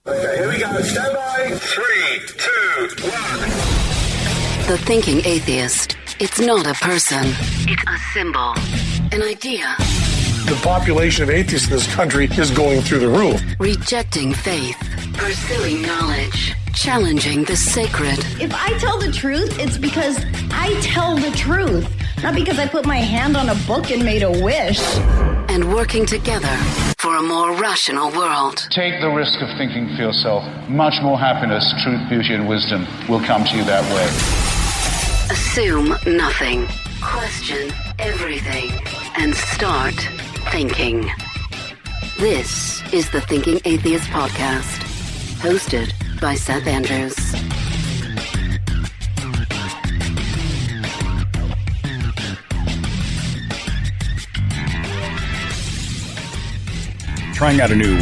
Okay, here we go. Stand by. 3, 2, 1. The thinking atheist. It's not a person. It's a symbol. An idea. The population of atheists in this country is going through the roof. Rejecting faith. Pursuing knowledge. Challenging the sacred. If I tell the truth, it's because I tell the truth. Not because I put my hand on a book and made a wish. And working together for a more rational world. Take the risk of thinking for yourself. Much more happiness, truth, beauty, and wisdom will come to you that way. Assume nothing. Question everything. And start thinking. This is the Thinking Atheist Podcast. Hosted by Seth Andrews. Trying out a new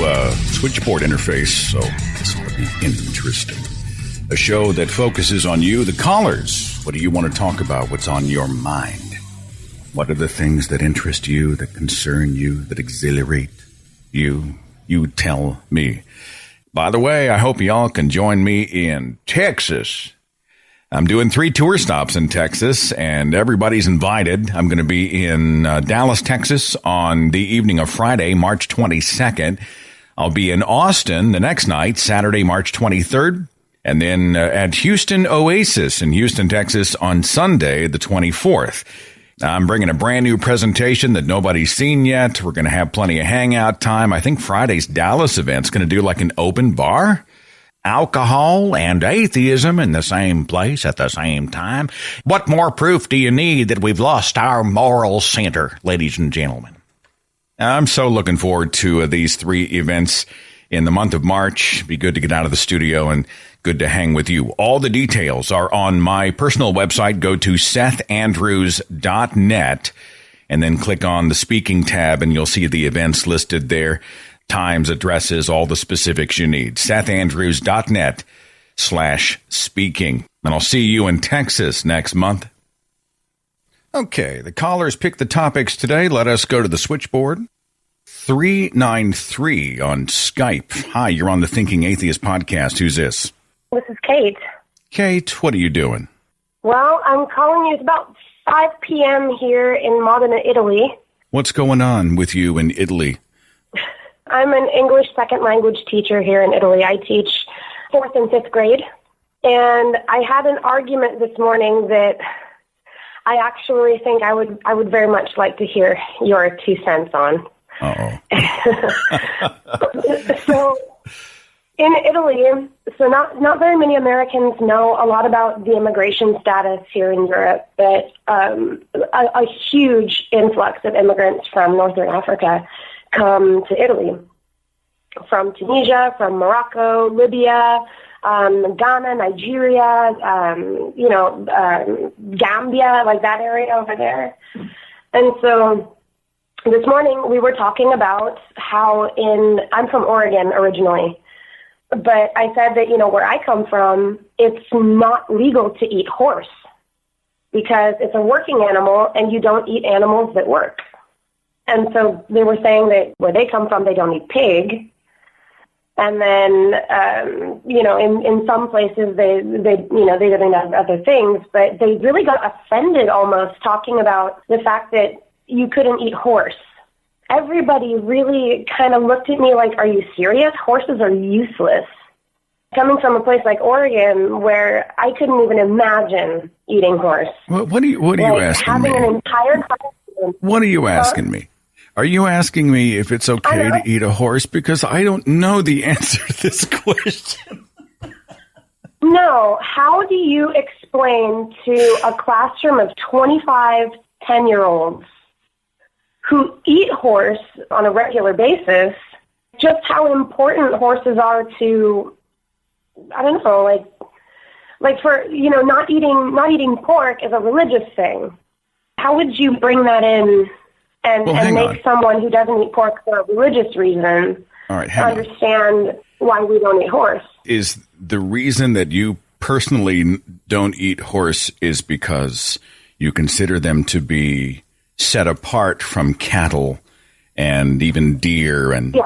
switchboard interface, so this will be interesting. A show that focuses on you, the callers. What do you want to talk about? What's on your mind? What are the things that interest you, that concern you, that exhilarate you? You tell me. By the way, I hope y'all can join me in Texas. I'm doing 3 tour stops in Texas, and everybody's invited. I'm going to be in Dallas, Texas on the evening of Friday, March 22nd. I'll be in Austin the next night, Saturday, March 23rd. And then at Houston Oasis in Houston, Texas on Sunday, the 24th. I'm bringing a brand new presentation that nobody's seen yet. We're going to have plenty of hangout time. I think Friday's Dallas event's going to do like an open bar. Alcohol and atheism in the same place at the same time. What more proof do you need that we've lost our moral center, ladies and gentlemen? I'm so looking forward to these 3 events in the month of March. Be good to get out of the studio and good to hang with you. All the details are on my personal website. Go to sethandrews.net and then click on the speaking tab and you'll see the events listed there. Times, addresses, all the specifics you need. sethandrews.net/speaking. And I'll see you in Texas next month. Okay, the callers pick the topics today. Let us go to the switchboard. 393 on Skype. Hi, you're on the Thinking Atheist Podcast. Who's this? This is Kate. Kate, what are you doing? Well, I'm calling you. It's about 5 p.m. here in Modena, Italy. What's going on with you in Italy? I'm an English second language teacher here in Italy. I teach 4th and 5th grade. And I had an argument this morning that I actually think I would very much like to hear your 2 cents on. Uh-oh. So in Italy, not very many Americans know a lot about the immigration status here in Europe, but a huge influx of immigrants from Northern Africa come to Italy, from Tunisia, from Morocco, Libya, Ghana, Nigeria, Gambia, like that area over there. And so this morning we were talking about how I'm from Oregon originally, but I said that, where I come from, it's not legal to eat horse because it's a working animal and you don't eat animals that work. And so they were saying that where they come from, they don't eat pig. And then, in some places they didn't have other things, but they really got offended almost talking about the fact that you couldn't eat horse. Everybody really kind of looked at me like, are you serious? Horses are useless. Coming from a place like Oregon where I couldn't even imagine eating horse. What are you asking me? Having an entire classroom. What are you asking me? Are you asking me if it's okay to eat a horse? Because I don't know the answer to this question. No. How do you explain to a classroom of 25 10-year-olds who eat horse on a regular basis just how important horses are to, I don't know, like for, not eating pork is a religious thing. How would you bring that in and make someone who doesn't eat pork for a religious reason understand why we don't eat horse? Is the reason that you personally don't eat horse is because you consider them to be set apart from cattle and even deer and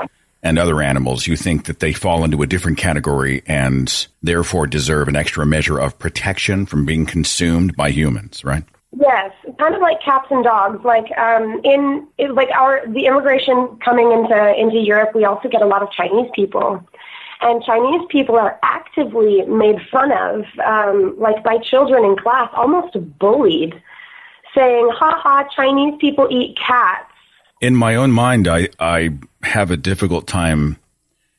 and other animals, you think that they fall into a different category and therefore deserve an extra measure of protection from being consumed by humans, right? Yes, kind of like cats and dogs. Like the immigration coming into Europe, we also get a lot of Chinese people, and Chinese people are actively made fun of, like by children in class, almost bullied, saying, "Ha ha, Chinese people eat cats." In my own mind, I have a difficult time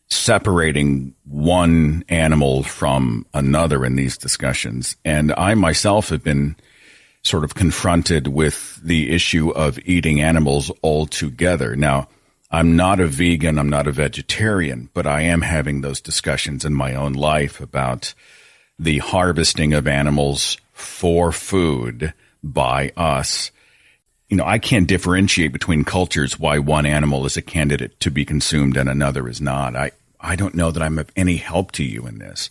separating one animal from another in these discussions, and I myself have been sort of confronted with the issue of eating animals altogether. Now, I'm not a vegan, I'm not a vegetarian, but I am having those discussions in my own life about the harvesting of animals for food by us. You know, I can't differentiate between cultures why one animal is a candidate to be consumed and another is not. I don't know that I'm of any help to you in this.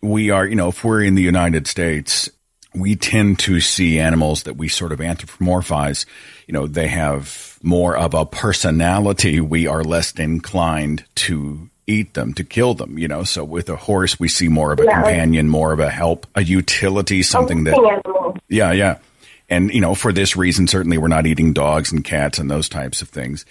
We are, you know, if we're in the United States, we tend to see animals that we sort of anthropomorphize. You know, they have more of a personality. We are less inclined to eat them, to kill them, you know. So with a horse, we see more of a companion, more of a help, a utility, something that, yeah. And, you know, for this reason, certainly we're not eating dogs and cats and those types of things.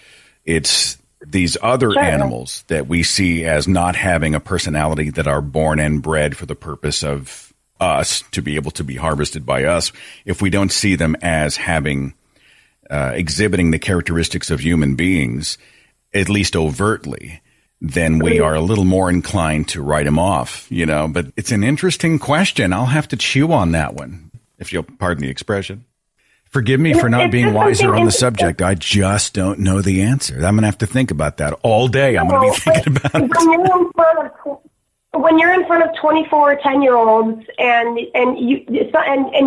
It's these other animals that we see as not having a personality, that are born and bred for the purpose of us to be able to be harvested by us. If we don't see them as having, exhibiting the characteristics of human beings, at least overtly, then we are a little more inclined to write them off, you know. But it's an interesting question. I'll have to chew on that one, if you'll pardon the expression. Forgive me for not being wiser on the subject. I just don't know the answer. I'm going to have to think about that all day. I'm going to be thinking about it. When you're in front of 24 or 10-year-olds and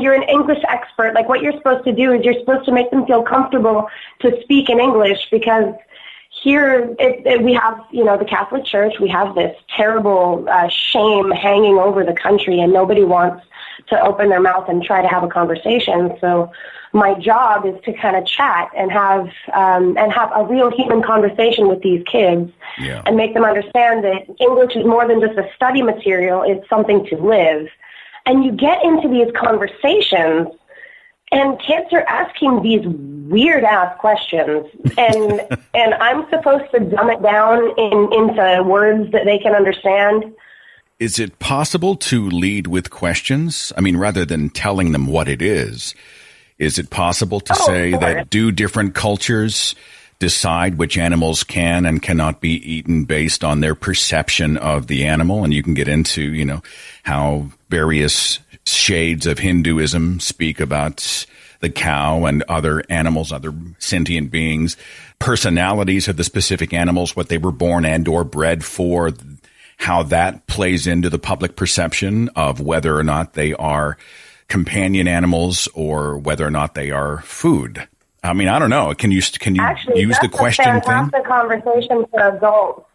you're an English expert, like what you're supposed to do is you're supposed to make them feel comfortable to speak in English, because here we have, you know, the Catholic Church, we have this terrible shame hanging over the country, and nobody wants to open their mouth and try to have a conversation. So my job is to kind of chat and have a real human conversation with these kids, and make them understand that English is more than just a study material. It's something to live. And you get into these conversations, and kids are asking these weird-ass questions, and I'm supposed to dumb it down into words that they can understand. Is it possible to lead with questions? I mean, rather than telling them what it is it possible to say that do different cultures decide which animals can and cannot be eaten based on their perception of the animal? And you can get into, you know, how various shades of Hinduism speak about the cow and other animals, other sentient beings, personalities of the specific animals, what they were born and or bred for, how that plays into the public perception of whether or not they are companion animals or whether or not they are food. I mean, I don't know. Can you actually use the question thing? That's a fantastic conversation for adults.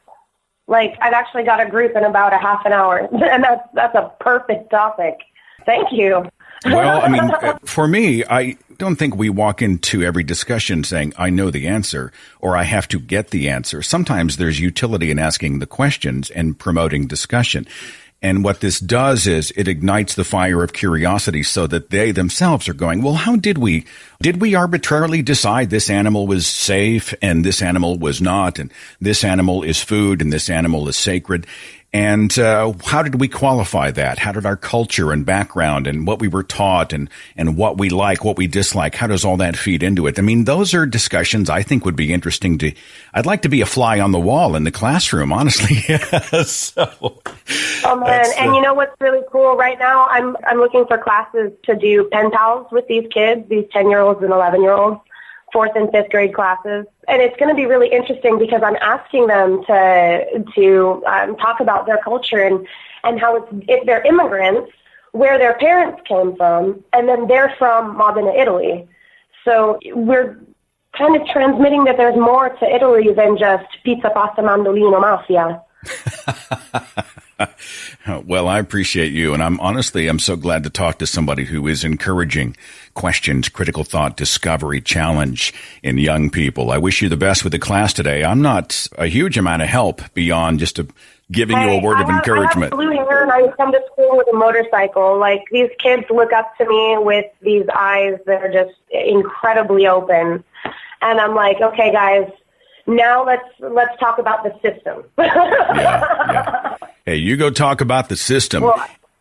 Like, I've actually got a group in about a half an hour, and that's a perfect topic. Thank you. Well, I mean, for me, I don't think we walk into every discussion saying, I know the answer, or I have to get the answer. Sometimes there's utility in asking the questions and promoting discussion. And what this does is it ignites the fire of curiosity so that they themselves are going, well, how did we arbitrarily decide this animal was safe and this animal was not, and this animal is food and this animal is sacred? And how did we qualify that? How did our culture and background and what we were taught and what we like, what we dislike, how does all that feed into it? I mean, those are discussions I think would be interesting I'd like to be a fly on the wall in the classroom, honestly. Oh, man. And you know what's really cool right now? I'm looking for classes to do pen pals with these kids, these 10-year-olds and 11-year-olds. 4th and 5th grade classes. And it's going to be really interesting because I'm asking them to talk about their culture and how if they're immigrants, where their parents came from, and then they're from Modena, Italy. So we're kind of transmitting that there's more to Italy than just pizza, pasta, mandolino, mafia. Well, I appreciate you. And I'm so glad to talk to somebody who is encouraging questions, critical thought, discovery, challenge in young people. I wish you the best with the class today. I'm not a huge amount of help beyond just giving you a word of encouragement. I have blue hair and I come to school with a motorcycle. Like, these kids look up to me with these eyes that are just incredibly open. And I'm like, okay, guys, now let's talk about the system. Yeah. Hey, you go talk about the system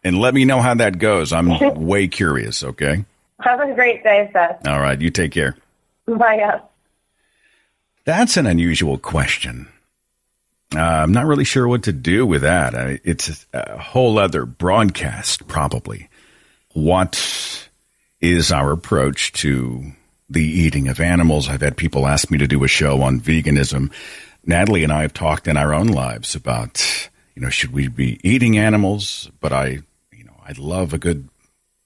and let me know how that goes. I'm way curious, okay? Have a great day, Seth. All right, you take care. Bye. That's an unusual question. I'm not really sure what to do with that. It's a whole other broadcast, probably. What is our approach to the eating of animals? I've had people ask me to do a show on veganism. Natalie and I have talked in our own lives about, should we be eating animals? But I love a good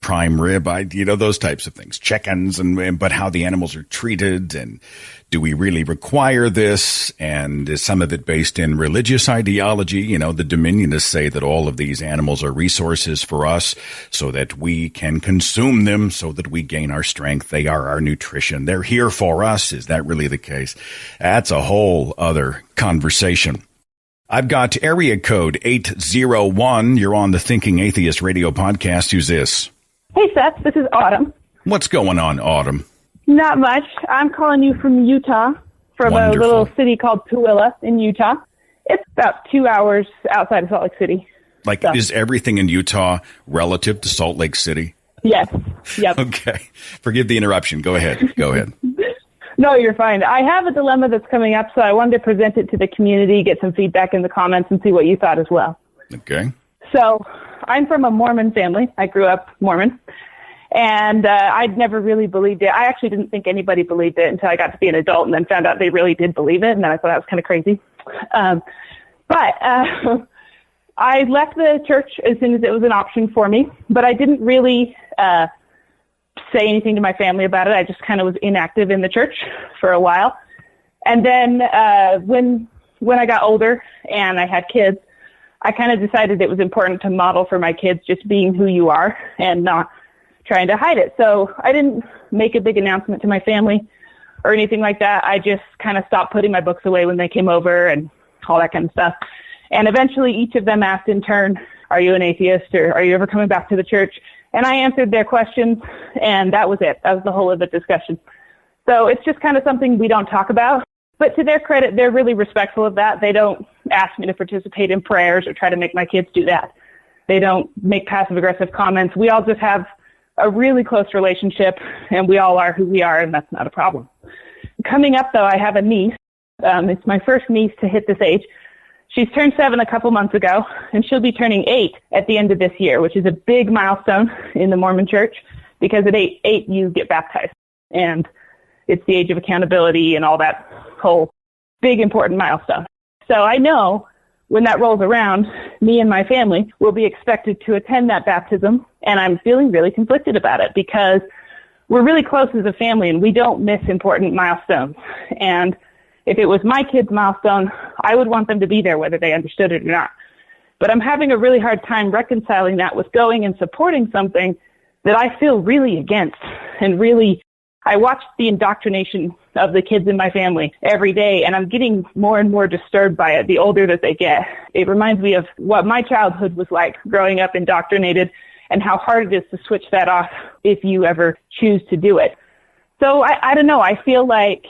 prime rib, those types of things, chickens, but how the animals are treated, and do we really require this? And is some of it based in religious ideology? The Dominionists say that all of these animals are resources for us so that we can consume them, so that we gain our strength. They are our nutrition. They're here for us. Is that really the case? That's a whole other conversation. I've got area code 801. You're on the Thinking Atheist radio podcast. Who's this? Hey, Seth, this is Autumn. What's going on, Autumn? Not much. I'm calling you from Utah, from Wonderful. A little city called Tooele in Utah. It's about 2 hours outside of Salt Lake City. Is everything in Utah relative to Salt Lake City? Yes. Yep. Okay. Forgive the interruption. Go ahead. No, you're fine. I have a dilemma that's coming up, so I wanted to present it to the community, get some feedback in the comments, and see what you thought as well. Okay. So I'm from a Mormon family. I grew up Mormon, and I'd never really believed it. I actually didn't think anybody believed it until I got to be an adult and then found out they really did believe it, and then I thought that was kind of crazy. But I left the church as soon as it was an option for me, but I didn't really say anything to my family about it. I just kind of was inactive in the church for a while. And then when I got older and I had kids, I kind of decided it was important to model for my kids just being who you are and not trying to hide it. So I didn't make a big announcement to my family or anything like that. I just kind of stopped putting my books away when they came over and all that kind of stuff. And eventually each of them asked in turn, are you an atheist, or are you ever coming back to the church? And I answered their questions, and that was it. That was the whole of the discussion. So it's just kind of something we don't talk about. But to their credit, they're really respectful of that. They don't ask me to participate in prayers or try to make my kids do that. They don't make passive-aggressive comments. We all just have a really close relationship, and we all are who we are, and that's not a problem. Coming up, though, I have a niece. It's my first niece to hit this age. She's turned 7 a couple months ago, and she'll be turning 8 at the end of this year, which is a big milestone in the Mormon church, because at 8 you get baptized. And it's the age of accountability and all that whole big, important milestone. So I know when that rolls around, me and my family will be expected to attend that baptism, and I'm feeling really conflicted about it because we're really close as a family, and we don't miss important milestones. And if it was my kid's milestone, I would want them to be there whether they understood it or not. But I'm having a really hard time reconciling that with going and supporting something that I feel really against. And really, I watch the indoctrination of the kids in my family every day, and I'm getting more and more disturbed by it the older that they get. It reminds me of what my childhood was like growing up indoctrinated and how hard it is to switch that off if you ever choose to do it. So I don't know. I feel like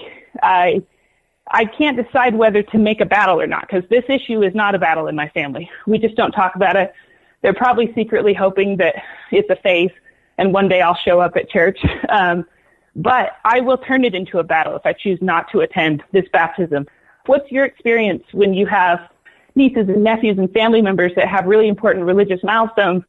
I can't decide whether to make a battle or not, because this issue is not a battle in my family. We just don't talk about it. They're probably secretly hoping that it's a phase and one day I'll show up at church. But I will turn it into a battle if I choose not to attend this baptism. What's your experience when you have nieces and nephews and family members that have really important religious milestones?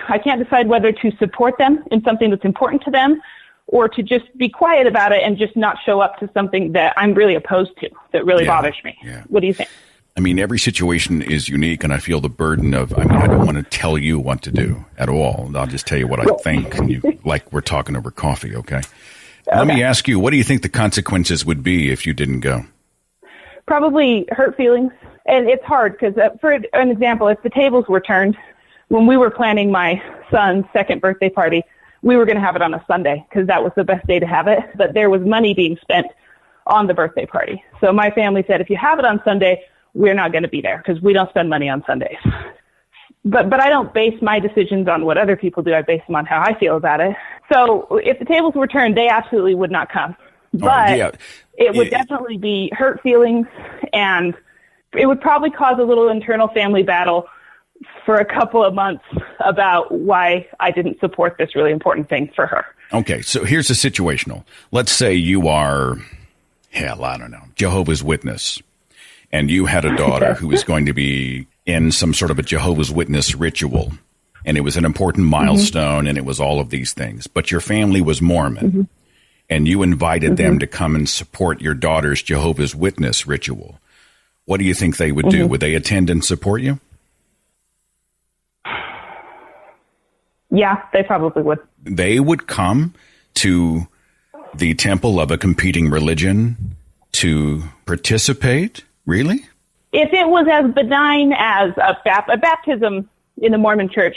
I can't decide whether to support them in something that's important to them or to just be quiet about it and just not show up to something that I'm really opposed to, that really bothers me. Yeah. What do you think? I mean, every situation is unique, and I feel the burden of, I don't want to tell you what to do at all. I'll just tell you what I think, and like we're talking over coffee, okay? Let me ask you, what do you think the consequences would be if you didn't go? Probably hurt feelings And it's hard because, for an example, if the tables were turned, when we were planning my son's second birthday party, we were going to have it on a Sunday because that was the best day to have it. But there was money being spent on the birthday party. So my family said, if you have it on Sunday, we're not going to be there because we don't spend money on Sundays. But I don't base my decisions on what other people do. I base them on how I feel about it. So if the tables were turned, they absolutely would not come. But it would definitely be hurt feelings, and it would probably cause a little internal family battle for a couple of months about why I didn't support this really important thing for her. Okay, so here's the situational. Let's say you are, I don't know, Jehovah's Witness, and you had a daughter who was going to be in some sort of a Jehovah's Witness ritual, and it was an important milestone, and it was all of these things. But your family was Mormon, and you invited them to come and support your daughter's Jehovah's Witness ritual. What do you think they would do? Would they attend and support you? Yeah, they probably would. They would come to the temple of a competing religion to participate? Really? If it was as benign as a baptism in the Mormon church,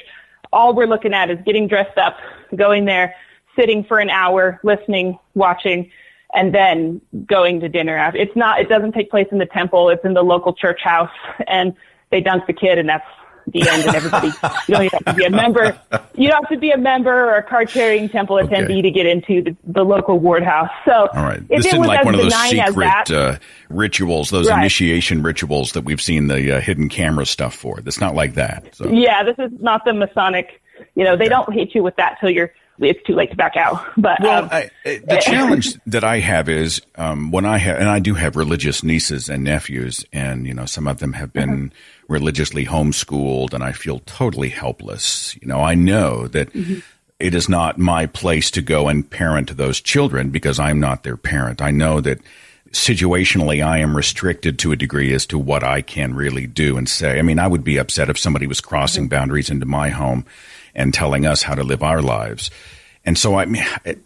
all we're looking at is getting dressed up, going there, sitting for an hour, listening, watching, and then going to dinner. It doesn't take place in the temple. It's in the local church house, and they dunk the kid, and that's the end. And everybody, you don't have to be a member. You don't have to be a member or a card-carrying temple attendee to get into the local ward house. So, all right, this isn't like one of those secret rituals, those initiation rituals that we've seen the hidden camera stuff for. It's not like that. So. Yeah, this is not the Masonic. They don't hit you with that till it's too late to back out. But the challenge that I have is when I do have religious nieces and nephews, and some of them have been religiously homeschooled, and I feel totally helpless. I know that it is not my place to go and parent those children because I'm not their parent. I know that situationally I am restricted to a degree as to what I can really do and say. I mean, I would be upset if somebody was crossing boundaries into my home and telling us how to live our lives. And so I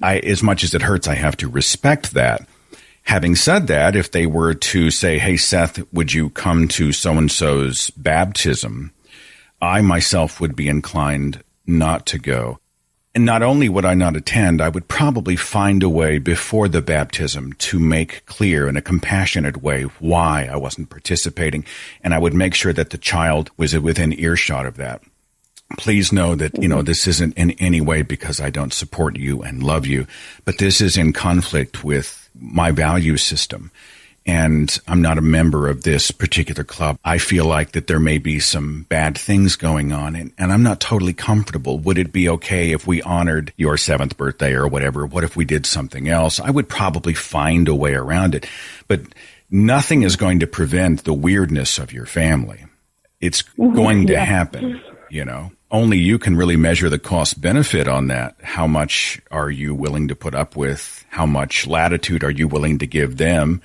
as much as it hurts, I have to respect that. Having said that, if they were to say, hey, Seth, would you come to so-and-so's baptism? I myself would be inclined not to go. And not only would I not attend, I would probably find a way before the baptism to make clear in a compassionate way why I wasn't participating. And I would make sure that the child was within earshot of that. Please know that, this isn't in any way because I don't support you and love you, but this is in conflict with my value system. And I'm not a member of this particular club. I feel like that there may be some bad things going on, and I'm not totally comfortable. Would it be okay if we honored your 7th birthday or whatever? What if we did something else? I would probably find a way around it, but nothing is going to prevent the weirdness of your family. It's going to happen, Only you can really measure the cost benefit on that. How much are you willing to put up with? How much latitude are you willing to give them?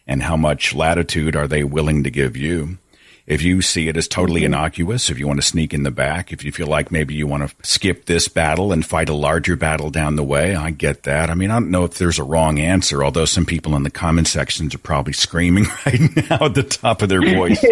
And how much latitude are they willing to give you? If you see it as totally innocuous, if you want to sneak in the back, if you feel like maybe you want to skip this battle and fight a larger battle down the way, I get that. I mean, I don't know if there's a wrong answer, although some people in the comment sections are probably screaming right now at the top of their voice,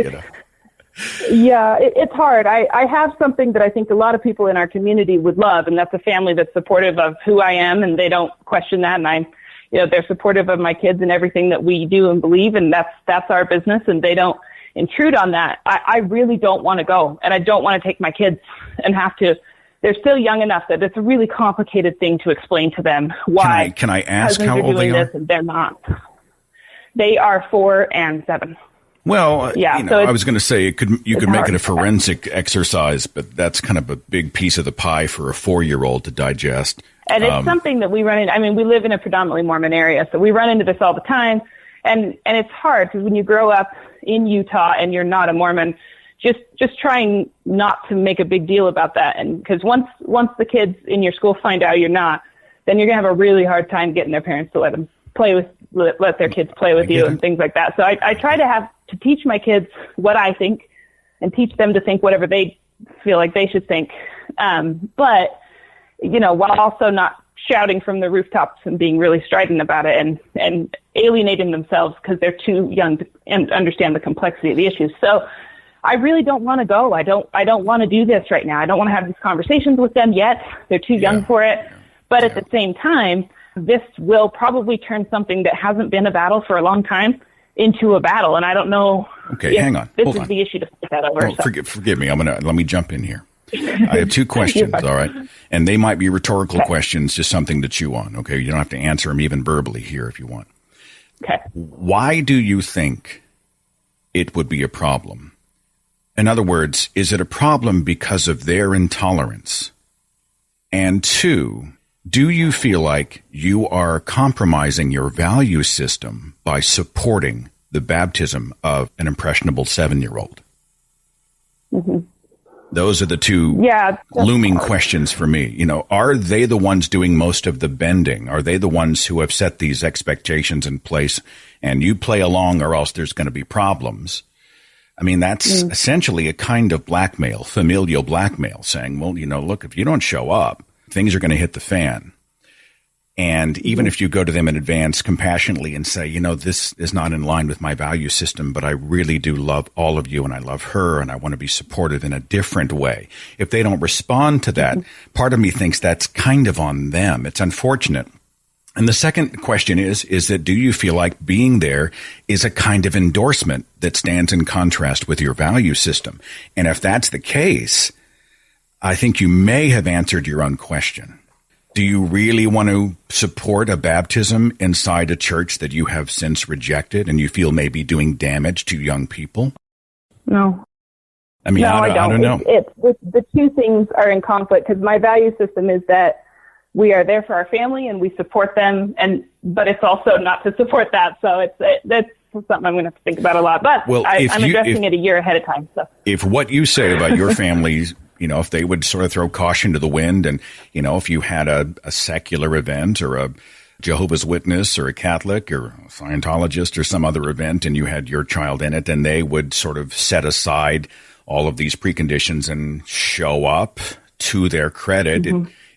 Yeah, it's hard. I have something that I think a lot of people in our community would love, and that's a family that's supportive of who I am, and they don't question that, and they're supportive of my kids and everything that we do and believe, and that's our business, and they don't intrude on that. I really don't want to go, and I don't want to take my kids and have to. They're still young enough that it's a really complicated thing to explain to them why. Can I ask how old they are? And they're not. They are 4 and 7. Well, I was going to say you could make it a forensic exercise, but that's kind of a big piece of the pie for a 4-year-old to digest. And it's something that we run into. I mean, we live in a predominantly Mormon area, so we run into this all the time. And it's hard because when you grow up in Utah and you're not a Mormon, just trying not to make a big deal about that. And because once the kids in your school find out you're not, then you're going to have a really hard time getting their parents to let their kids play with you and things like that. So I try to teach my kids what I think and teach them to think whatever they feel like they should think. But, while also not shouting from the rooftops and being really strident about it and alienating themselves because they're too young to understand the complexity of the issues. So I really don't want to go. I don't want to do this right now. I don't want to have these conversations with them yet. They're too young for it. But at the same time, this will probably turn something that hasn't been a battle for a long time into a battle. And I don't know. Okay, hang on. This is the issue to fight that over. Forgive me. Let me jump in here. I have two questions, all right? And they might be rhetorical questions, just something to chew on, okay? You don't have to answer them even verbally here if you want. Okay. Why do you think it would be a problem? In other words, is it a problem because of their intolerance? And two, do you feel like you are compromising your value system by supporting the baptism of an impressionable 7-year-old? Mm-hmm. Those are the two looming questions for me. You know, are they the ones doing most of the bending? Are they the ones who have set these expectations in place and you play along or else there's going to be problems? I mean, that's essentially a kind of blackmail, familial blackmail, saying, well, you know, look, if you don't show up, things are going to hit the fan. And even if you go to them in advance compassionately and say, you know, this is not in line with my value system, but I really do love all of you and I love her and I want to be supportive in a different way. If they don't respond to that, part of me thinks that's kind of on them. It's unfortunate. And the second question is that do you feel like being there is a kind of endorsement that stands in contrast with your value system? And if that's the case, I think you may have answered your own question. Do you really want to support a baptism inside a church that you have since rejected and you feel may be doing damage to young people? No. I mean, I don't know. The two things are in conflict because my value system is that we are there for our family and we support them, but it's also not to support that. So that's something I'm going to have to think about a lot. But I'm addressing it a year ahead of time. So if what you say about your family's, you know, if they would sort of throw caution to the wind and, you know, if you had a secular event or a Jehovah's Witness or a Catholic or a Scientologist or some other event and you had your child in it and they would sort of set aside all of these preconditions and show up to their credit,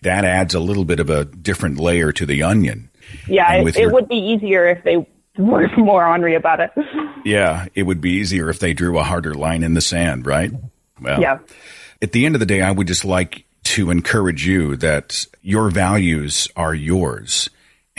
that adds a little bit of a different layer to the onion. Yeah, it would be easier if they were more ornery about it. Yeah, it would be easier if they drew a harder line in the sand, right? Well, yeah. At the end of the day, I would just like to encourage you that your values are yours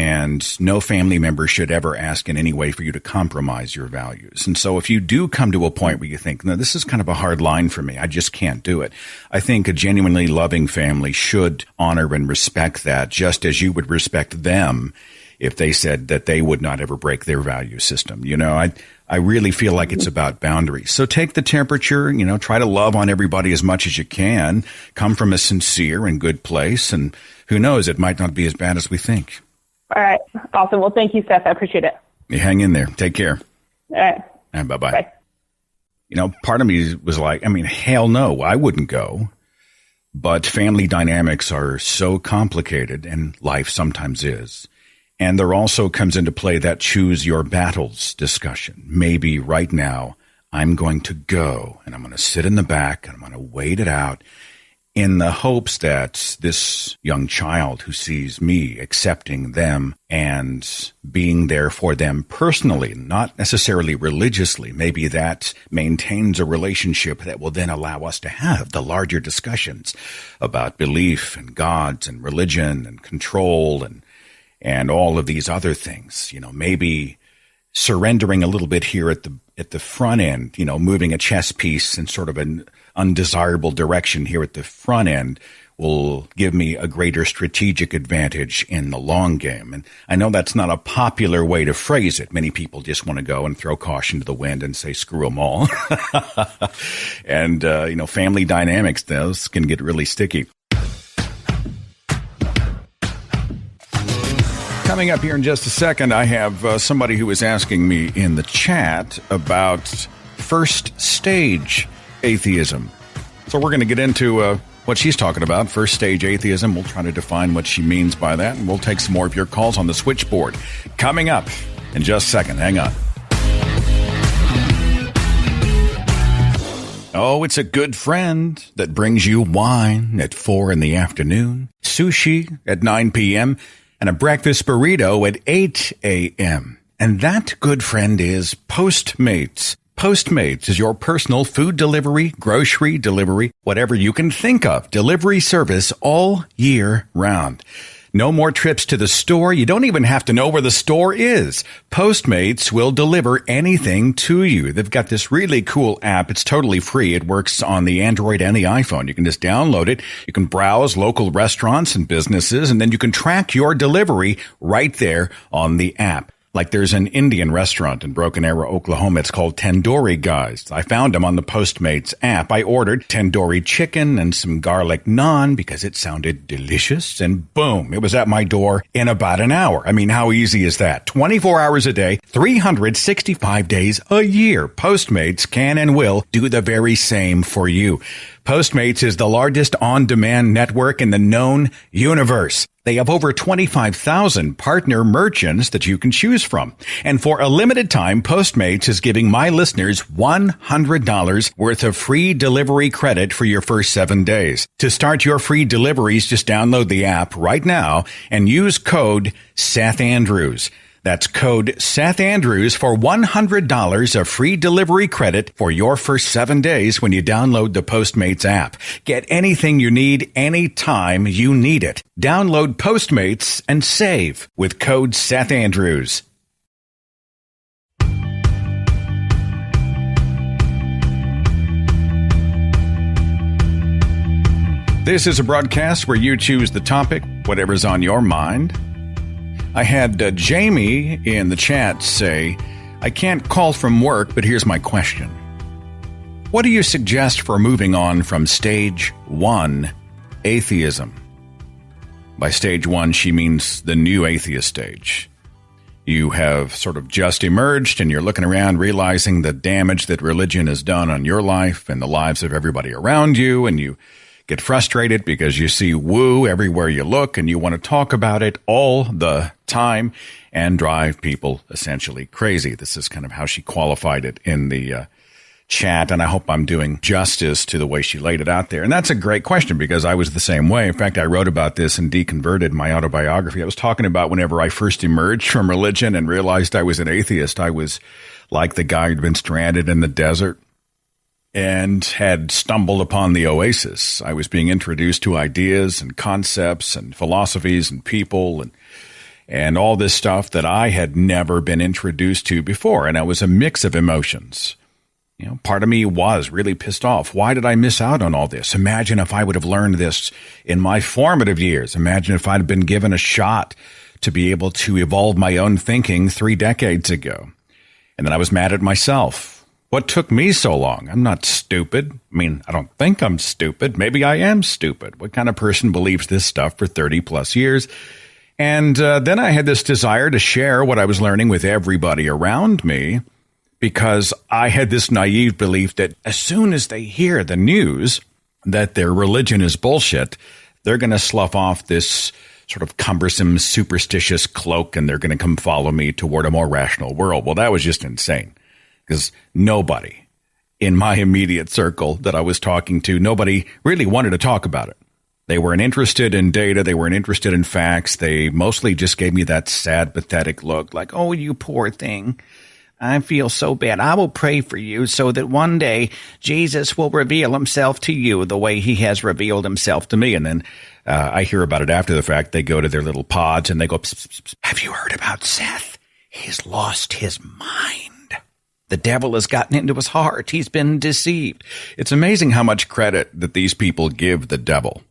and no family member should ever ask in any way for you to compromise your values. And so if you do come to a point where you think, no, this is kind of a hard line for me, I just can't do it. I think a genuinely loving family should honor and respect that just as you would respect them if they said that they would not ever break their value system. You know, I really feel like it's about boundaries. So take the temperature, you know, try to love on everybody as much as you can, come from a sincere and good place. And who knows, it might not be as bad as we think. All right. Awesome. Well, thank you, Seth. I appreciate it. You hang in there. Take care. All right. And bye-bye. Bye. You know, part of me was like, I mean, hell no, I wouldn't go. But family dynamics are so complicated, and life sometimes is. And there also comes into play that choose your battles discussion. Maybe right now I'm going to go and I'm going to sit in the back and I'm going to wait it out in the hopes that this young child who sees me accepting them and being there for them personally, not necessarily religiously, maybe that maintains a relationship that will then allow us to have the larger discussions about belief and gods and religion and control and all of these other things. You know, maybe surrendering a little bit here at the front end, you know, moving a chess piece in sort of an undesirable direction here at the front end will give me a greater strategic advantage in the long game. And I know that's not a popular way to phrase it. Many people just want to go and throw caution to the wind and say, screw them all. And, you know, family dynamics, those can get really sticky. Coming up here in just a second, I have somebody who is asking me in the chat about first stage atheism. So we're going to get into what she's talking about, first stage atheism. We'll try to define what she means by that, and we'll take some more of your calls on the switchboard. Coming up in just a second. Hang on. Oh, it's a good friend that brings you wine at 4 in the afternoon, sushi at 9 p.m., and a breakfast burrito at 8 a.m. And that good friend is Postmates. Postmates is your personal food delivery, grocery delivery, whatever you can think of, delivery service all year round. No more trips to the store. You don't even have to know where the store is. Postmates will deliver anything to you. They've got this really cool app. It's totally free. It works on the Android and the iPhone. You can just download it. You can browse local restaurants and businesses, and then you can track your delivery right there on the app. Like there's an Indian restaurant in Broken Arrow, Oklahoma. It's called Tandoori Guys. I found them on the Postmates app. I ordered tandoori chicken and some garlic naan because it sounded delicious. And boom, it was at my door in about an hour. I mean, how easy is that? 24 hours a day, 365 days a year. Postmates can and will do the very same for you. Postmates is the largest on-demand network in the known universe. They have over 25,000 partner merchants that you can choose from. And for a limited time, Postmates is giving my listeners $100 worth of free delivery credit for your first 7 days. To start your free deliveries, just download the app right now and use code Seth Andrews. That's code Seth Andrews for $100 of free delivery credit for your first 7 days when you download the Postmates app. Get anything you need anytime you need it. Download Postmates and save with code Seth Andrews. This is a broadcast where you choose the topic, whatever's on your mind. I had Jamie in the chat say, I can't call from work, but here's my question. What do you suggest for moving on from stage 1 atheism? By stage 1, she means the new atheist stage. You have sort of just emerged and you're looking around realizing the damage that religion has done on your life and the lives of everybody around you, and you get frustrated because you see woo everywhere you look and you want to talk about it all the time and drive people essentially crazy. This is kind of how she qualified it in the chat, and I hope I'm doing justice to the way she laid it out there. And that's a great question because I was the same way. In fact, I wrote about this in Deconverted, my autobiography. I was talking about whenever I first emerged from religion and realized I was an atheist. I was like the guy who'd been stranded in the desert and had stumbled upon the oasis. I was being introduced to ideas and concepts and philosophies and people and all this stuff that I had never been introduced to before. And it was a mix of emotions. You know, part of me was really pissed off. Why did I miss out on all this? Imagine if I would have learned this in my formative years. Imagine if I'd been given a shot to be able to evolve my own thinking 3 decades ago. And then I was mad at myself. What took me so long? I'm not stupid. I mean, I don't think I'm stupid. Maybe I am stupid. What kind of person believes this stuff for 30 plus years? And then I had this desire to share what I was learning with everybody around me because I had this naive belief that as soon as they hear the news that their religion is bullshit, they're going to slough off this sort of cumbersome, superstitious cloak and they're going to come follow me toward a more rational world. Well, that was just insane. Because nobody in my immediate circle that I was talking to, nobody really wanted to talk about it. They weren't interested in data. They weren't interested in facts. They mostly just gave me that sad, pathetic look like, oh, you poor thing. I feel so bad. I will pray for you so that one day Jesus will reveal himself to you the way he has revealed himself to me. And then I hear about it after the fact. They go to their little pods and they go, psst, psst, psst. Have you heard about Seth? He's lost his mind. The devil has gotten into his heart. He's been deceived. It's amazing how much credit that these people give the devil.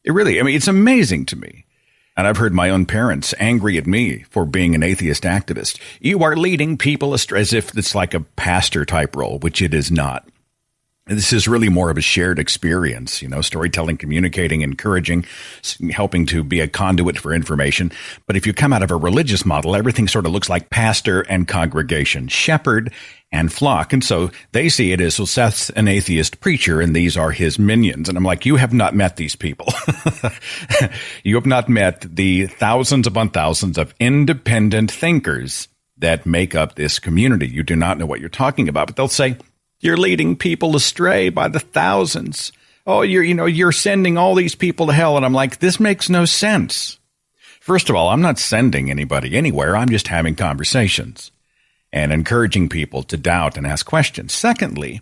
It really, I mean, it's amazing to me. And I've heard my own parents angry at me for being an atheist activist. You are leading people astray, as if it's like a pastor type role, which it is not. This is really more of a shared experience, you know, storytelling, communicating, encouraging, helping to be a conduit for information. But if you come out of a religious model, everything sort of looks like pastor and congregation, shepherd and flock. And so they see it as, well, Seth's an atheist preacher and these are his minions. And I'm like, you have not met these people. You have not met the thousands upon thousands of independent thinkers that make up this community. You do not know what you're talking about. But they'll say, You're leading people astray by the thousands. Oh, you're sending all these people to hell. And I'm like, this makes no sense. First of all, I'm not sending anybody anywhere. I'm just having conversations and encouraging people to doubt and ask questions. Secondly,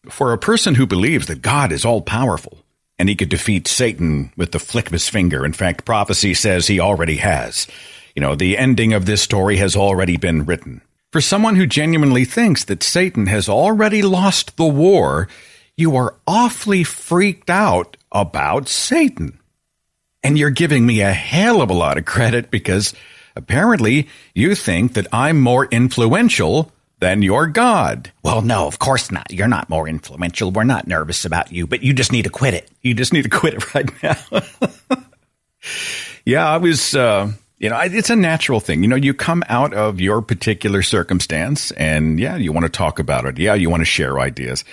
for a person who believes that God is all powerful and he could defeat Satan with the flick of his finger, in fact, prophecy says he already has. The ending of this story has already been written. For someone who genuinely thinks that Satan has already lost the war, you are awfully freaked out about Satan. And you're giving me a hell of a lot of credit because apparently you think that I'm more influential than your God. Well, no, of course not. You're not more influential. We're not nervous about you, but you just need to quit it. You just need to quit it right now. Yeah, I was, it's a natural thing. You come out of your particular circumstance and you want to talk about it. Yeah, you want to share ideas.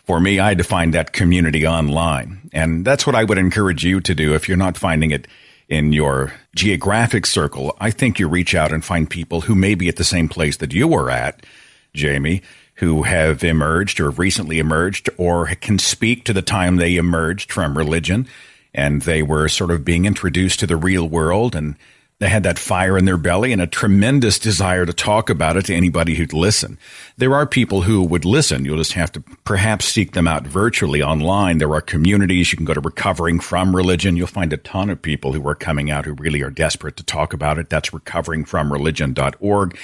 For me, I had to find that community online. And that's what I would encourage you to do if you're not finding it in your geographic circle. I think you reach out and find people who may be at the same place that you were at, Jamie, who have emerged or recently emerged or can speak to the time they emerged from religion and they were sort of being introduced to the real world and they had that fire in their belly and a tremendous desire to talk about it to anybody who'd listen. There are people who would listen. You'll just have to perhaps seek them out virtually online. There are communities. You can go to Recovering From Religion. You'll find a ton of people who are coming out who really are desperate to talk about it. That's recoveringfromreligion.org.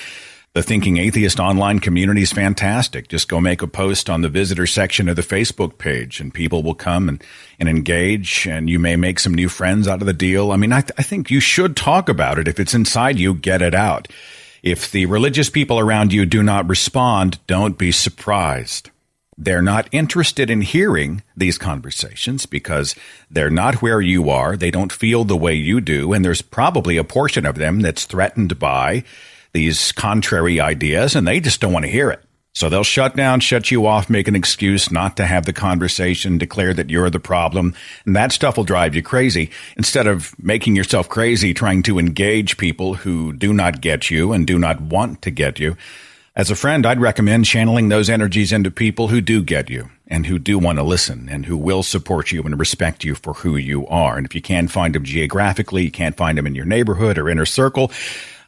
The Thinking Atheist online community is fantastic. Just go make a post on the visitor section of the Facebook page and people will come and engage and you may make some new friends out of the deal. I mean, I think you should talk about it. If it's inside you, get it out. If the religious people around you do not respond, don't be surprised. They're not interested in hearing these conversations because they're not where you are. They don't feel the way you do. And there's probably a portion of them that's threatened by these contrary ideas, and they just don't want to hear it. So they'll shut down, shut you off, make an excuse not to have the conversation, declare that you're the problem, and that stuff will drive you crazy. Instead of making yourself crazy trying to engage people who do not get you and do not want to get you, as a friend, I'd recommend channeling those energies into people who do get you and who do want to listen and who will support you and respect you for who you are. And if you can't find them geographically, you can't find them in your neighborhood or inner circle,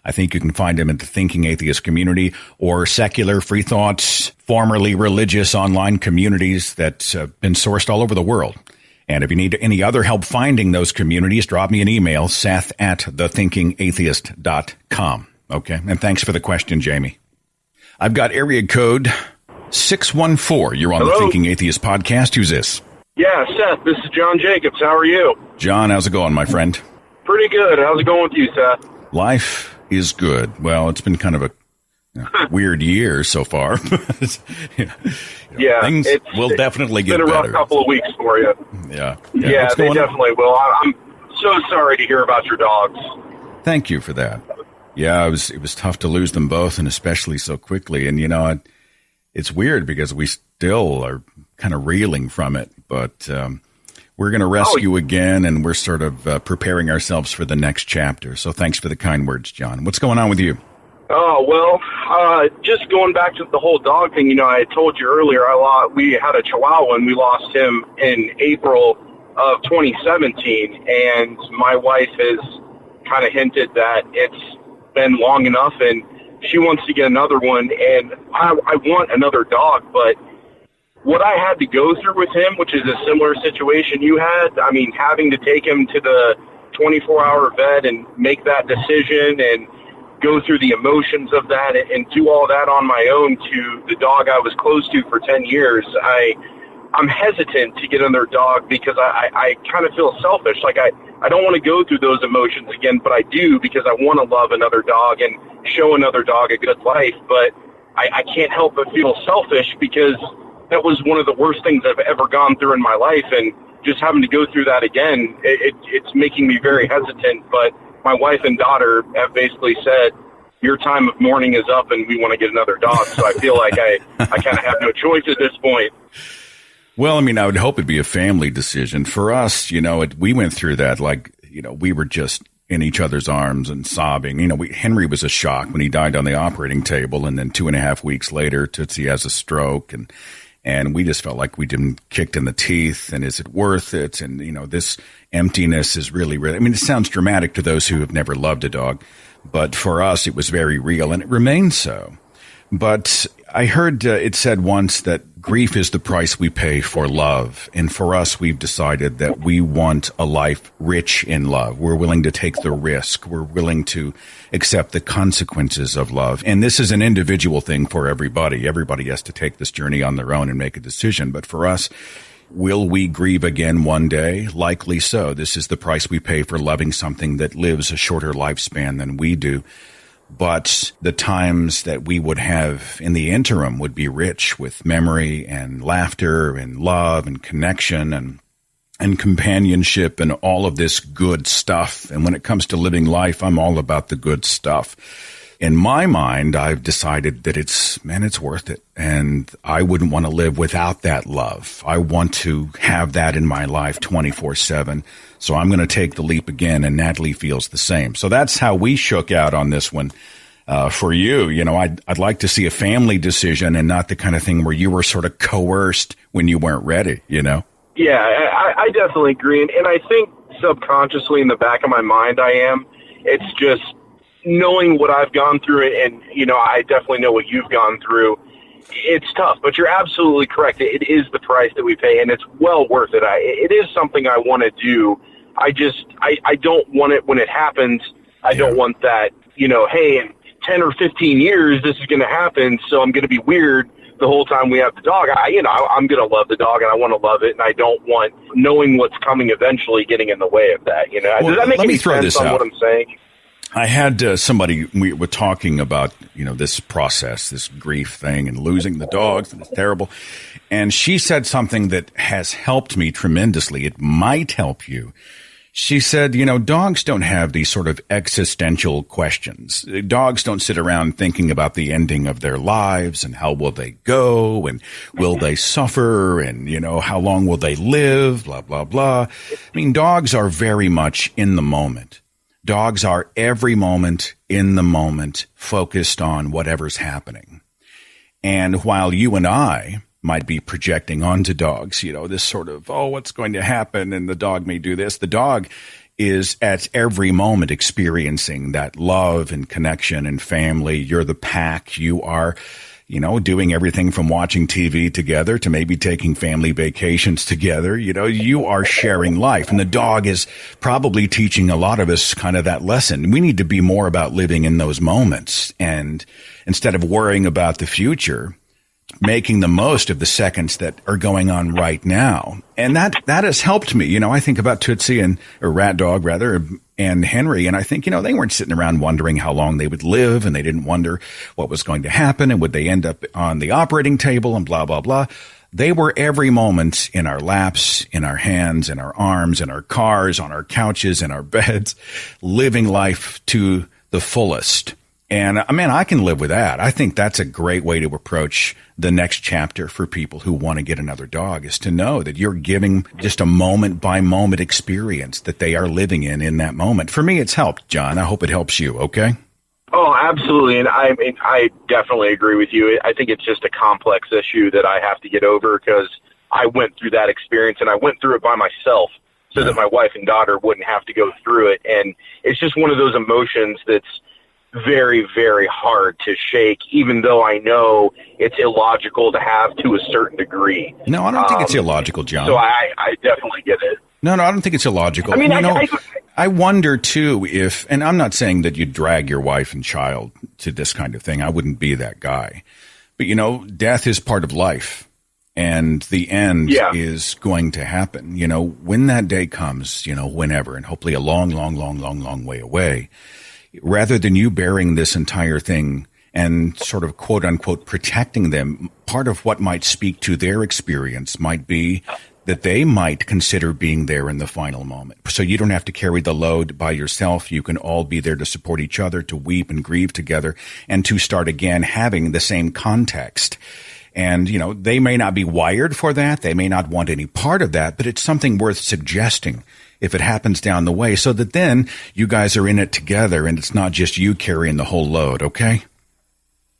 I think you can find them in the Thinking Atheist community or secular, free thoughts, formerly religious online communities that have been sourced all over the world. And if you need any other help finding those communities, drop me an email, seth@thethinkingatheist.com. Okay? And thanks for the question, Jamie. I've got area code 614. You're on Hello? The Thinking Atheist podcast. Who's this? Yeah, Seth, this is John Jacobs. How are you? John, how's it going, my friend? Pretty good. How's it going with you, Seth? Life is good. Well, it's been kind of a weird year so far. Yeah, things will definitely get better. It's been a better. rough couple of weeks for you. Yeah, they What's going on? definitely will. I'm so sorry to hear about your dogs. Thank you for that. Yeah, it was tough to lose them both, and especially so quickly. And, it's weird because we still are kind of reeling from it, but we're going to rescue again, and we're sort of preparing ourselves for the next chapter. So thanks for the kind words, John. What's going on with you? Oh, well, just going back to the whole dog thing, I told you earlier, we had a Chihuahua, and we lost him in April of 2017, and my wife has kind of hinted that it's been long enough, and she wants to get another one, and I want another dog, but what I had to go through with him, which is a similar situation you had, I mean, having to take him to the 24-hour vet and make that decision and go through the emotions of that and do all that on my own to the dog I was close to for 10 years, I'm hesitant to get another dog because I kind of feel selfish. Like I don't want to go through those emotions again, but I do because I want to love another dog and show another dog a good life. But I can't help but feel selfish because that was one of the worst things I've ever gone through in my life. And just having to go through that again, it's making me very hesitant. But my wife and daughter have basically said, your time of mourning is up and we want to get another dog. So I feel like I kind of have no choice at this point. Well, I mean, I would hope it'd be a family decision. For us, we went through that we were just in each other's arms and sobbing. Henry was a shock when he died on the operating table, and then 2.5 weeks later, Tootsie has a stroke, and And we just felt like we'd been kicked in the teeth. And is it worth it? And, this emptiness is really, really, it sounds dramatic to those who have never loved a dog, but for us, it was very real and it remains so. But I heard it said once that grief is the price we pay for love. And for us, we've decided that we want a life rich in love. We're willing to take the risk. We're willing to accept the consequences of love. And this is an individual thing for everybody. Everybody has to take this journey on their own and make a decision. But for us, will we grieve again one day? Likely so. This is the price we pay for loving something that lives a shorter lifespan than we do. But the times that we would have in the interim would be rich with memory and laughter and love and connection and companionship and all of this good stuff. And when it comes to living life, I'm all about the good stuff. In my mind, I've decided that it's worth it. And I wouldn't want to live without that love. I want to have that in my life 24/7. So I'm going to take the leap again, and Natalie feels the same. So that's how we shook out on this one. For you, I'd like to see a family decision and not the kind of thing where you were sort of coerced when you weren't ready, Yeah, I definitely agree. And I think subconsciously in the back of my mind I am. It's just knowing what I've gone through, and I definitely know what you've gone through. It's tough, but you're absolutely correct. It is the price that we pay, and it's well worth it. It is something I want to do. I don't want it when it happens. I don't want that, hey, in 10 or 15 years, this is going to happen, so I'm going to be weird the whole time we have the dog. I'm going to love the dog, and I want to love it, and I don't want knowing what's coming eventually getting in the way of that. Does that make any sense on what I'm saying? I had somebody, we were talking about, this process, this grief thing and losing the dogs, and it's terrible. And she said something that has helped me tremendously. It might help you. She said, dogs don't have these sort of existential questions. Dogs don't sit around thinking about the ending of their lives and how will they go and will they suffer and, how long will they live, blah, blah, blah. Dogs are very much in the moment. Dogs are every moment in the moment focused on whatever's happening. And while you and I might be projecting onto dogs, this sort of, what's going to happen? And the dog may do this. The dog is at every moment experiencing that love and connection and family. You're the pack. You are, doing everything from watching TV together to maybe taking family vacations together. You are sharing life, and the dog is probably teaching a lot of us kind of that lesson. We need to be more about living in those moments, and instead of worrying about the future, making the most of the seconds that are going on right now. And that has helped me. I think about Tootsie or Rat Dog rather, and Henry. And I think, they weren't sitting around wondering how long they would live, and they didn't wonder what was going to happen and would they end up on the operating table and blah, blah, blah. They were every moment in our laps, in our hands, in our arms, in our cars, on our couches, in our beds, living life to the fullest. And I can live with that. I think that's a great way to approach the next chapter for people who want to get another dog, is to know that you're giving just a moment by moment experience that they are living in that moment. For me, it's helped, John. I hope it helps you. Okay. Oh, absolutely. And I definitely agree with you. I think it's just a complex issue that I have to get over because I went through that experience and I went through it by myself so that my wife and daughter wouldn't have to go through it. And it's just one of those emotions that's very, very hard to shake, even though I know it's illogical to have to a certain degree. No, I don't think it's illogical, John. So I definitely get it. No, I don't think it's illogical. I wonder, too, if, and I'm not saying that you drag your wife and child to this kind of thing. I wouldn't be that guy. But, death is part of life. And the end is going to happen. When that day comes, whenever, and hopefully a long, long, long, long, long way away, rather than you bearing this entire thing and sort of quote unquote protecting them, part of what might speak to their experience might be that they might consider being there in the final moment. So you don't have to carry the load by yourself. You can all be there to support each other, to weep and grieve together, and to start again having the same context. And, they may not be wired for that. They may not want any part of that, but it's something worth suggesting if it happens down the way, so that then you guys are in it together and it's not just you carrying the whole load, okay?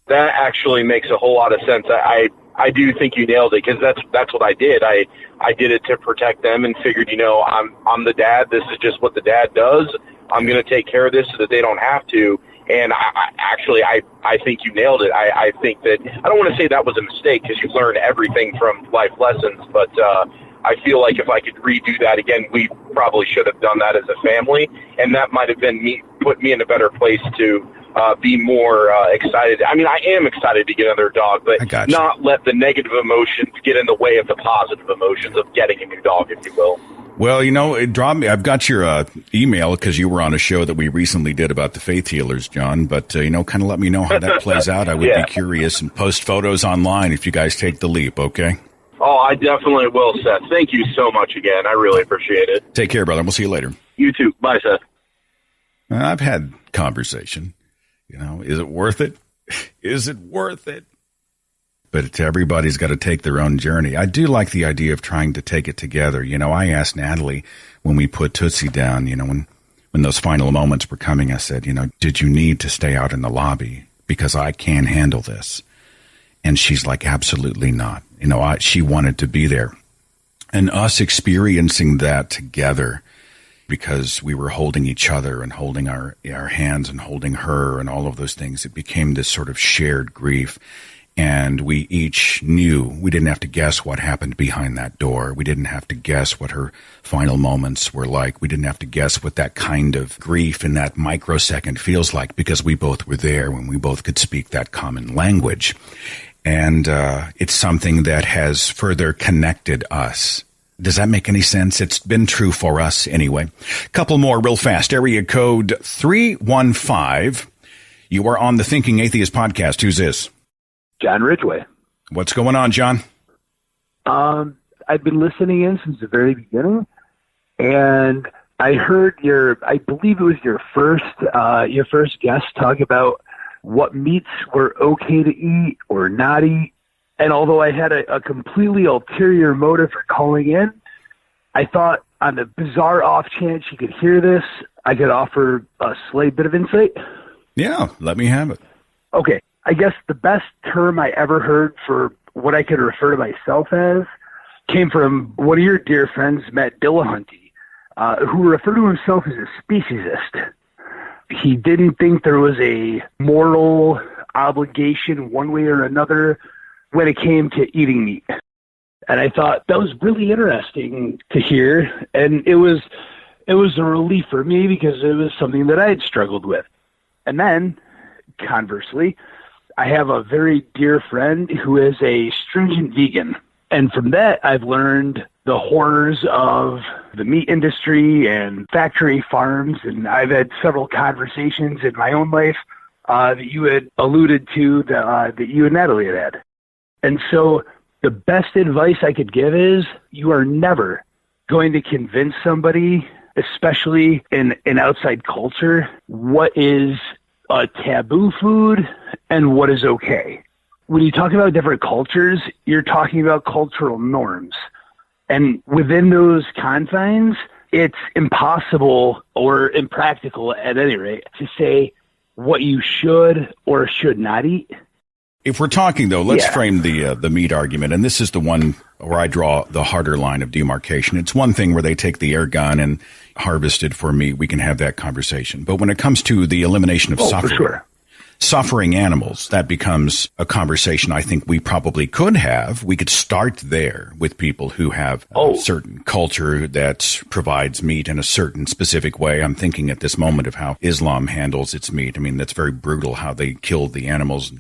That actually makes a whole lot of sense. I I do think you nailed it, because that's what I did. I did it to protect them and figured, I'm the dad. This is just what the dad does. I'm going to take care of this so that they don't have to. And I think you nailed it. I think that, I don't want to say that was a mistake, because you learn everything from life lessons, but I feel like if I could redo that again, we probably should have done that as a family, and that might have been put me in a better place to be more excited. I mean, I am excited to get another dog, but not let the negative emotions get in the way of the positive emotions of getting a new dog, if you will. Well, I've got your email because you were on a show that we recently did about the faith healers, John. But, kind of let me know how that plays out. I would be curious, and post photos online if you guys take the leap, okay? Oh, I definitely will, Seth. Thank you so much again. I really appreciate it. Take care, brother. We'll see you later. You too. Bye, Seth. I've had conversation. Is it worth it? Is it worth it? But everybody's got to take their own journey. I do like the idea of trying to take it together. I asked Natalie when we put Tootsie down, when those final moments were coming, I said, did you need to stay out in the lobby? Because I can handle this. And she's like, absolutely not. She wanted to be there. And us experiencing that together, because we were holding each other and holding our hands and holding her and all of those things, it became this sort of shared grief. And we each knew we didn't have to guess what happened behind that door. We didn't have to guess what her final moments were like. We didn't have to guess what that kind of grief in that microsecond feels like, because we both were there when we both could speak that common language. And it's something that has further connected us. Does that make any sense? It's been true for us anyway. Couple more real fast. Area code 315. You are on the Thinking Atheist podcast. Who's this? John Ridgway. What's going on, John? I've been listening in since the very beginning, and I heard I believe it was your first guest talk about what meats were okay to eat or not eat. And although I had a completely ulterior motive for calling in, I thought on the bizarre off chance you could hear this, I could offer a slight bit of insight. Yeah, let me have it. Okay. I guess the best term I ever heard for what I could refer to myself as came from one of your dear friends, Matt Dillahunty, who referred to himself as a speciesist. He didn't think there was a moral obligation one way or another when it came to eating meat. And I thought that was really interesting to hear. And it was a relief for me, because it was something that I had struggled with. And then, conversely, I have a very dear friend who is a stringent vegan. And from that, I've learned the horrors of the meat industry and factory farms. And I've had several conversations in my own life that you had alluded to, that you and Natalie had. And so the best advice I could give is you are never going to convince somebody, especially in an outside culture, what is a taboo food and what is okay. When you talk about different cultures, you're talking about cultural norms. And within those confines, it's impossible or impractical at any rate to say what you should or should not eat. If we're talking, though, let's frame the meat argument. And this is the one where I draw the harder line of demarcation. It's one thing where they take the air gun and harvest it for meat. We can have that conversation. But when it comes to the elimination of suffering animals, that becomes a conversation I think we probably could have. We could start there with people who have a certain culture that provides meat in a certain specific way. I'm thinking at this moment of how Islam handles its meat. I mean, that's very brutal how they kill the animals.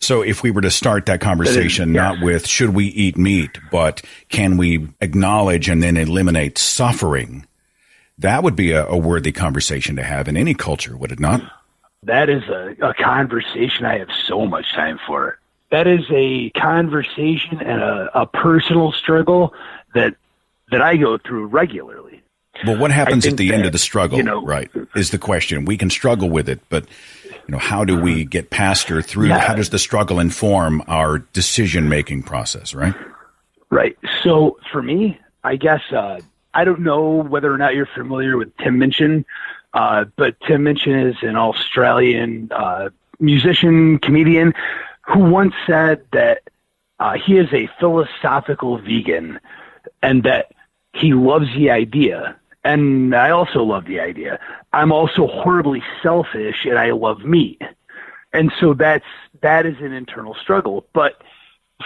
So if we were to start that conversation, not with should we eat meat, but can we acknowledge and then eliminate suffering, that would be a worthy conversation to have in any culture, would it not? That is a conversation I have so much time for. That is a conversation and a personal struggle that I go through regularly. Well, what happens at the end of the struggle, right, is the question. We can struggle with it, but how do we get past or through? How does the struggle inform our decision-making process, right? Right. So for me, I guess I don't know whether or not you're familiar with Tim Minchin, but Tim Minchin is an Australian musician, comedian, who once said that he is a philosophical vegan, and that he loves the idea. And I also love the idea. I'm also horribly selfish, and I love meat. And so that is an internal struggle. But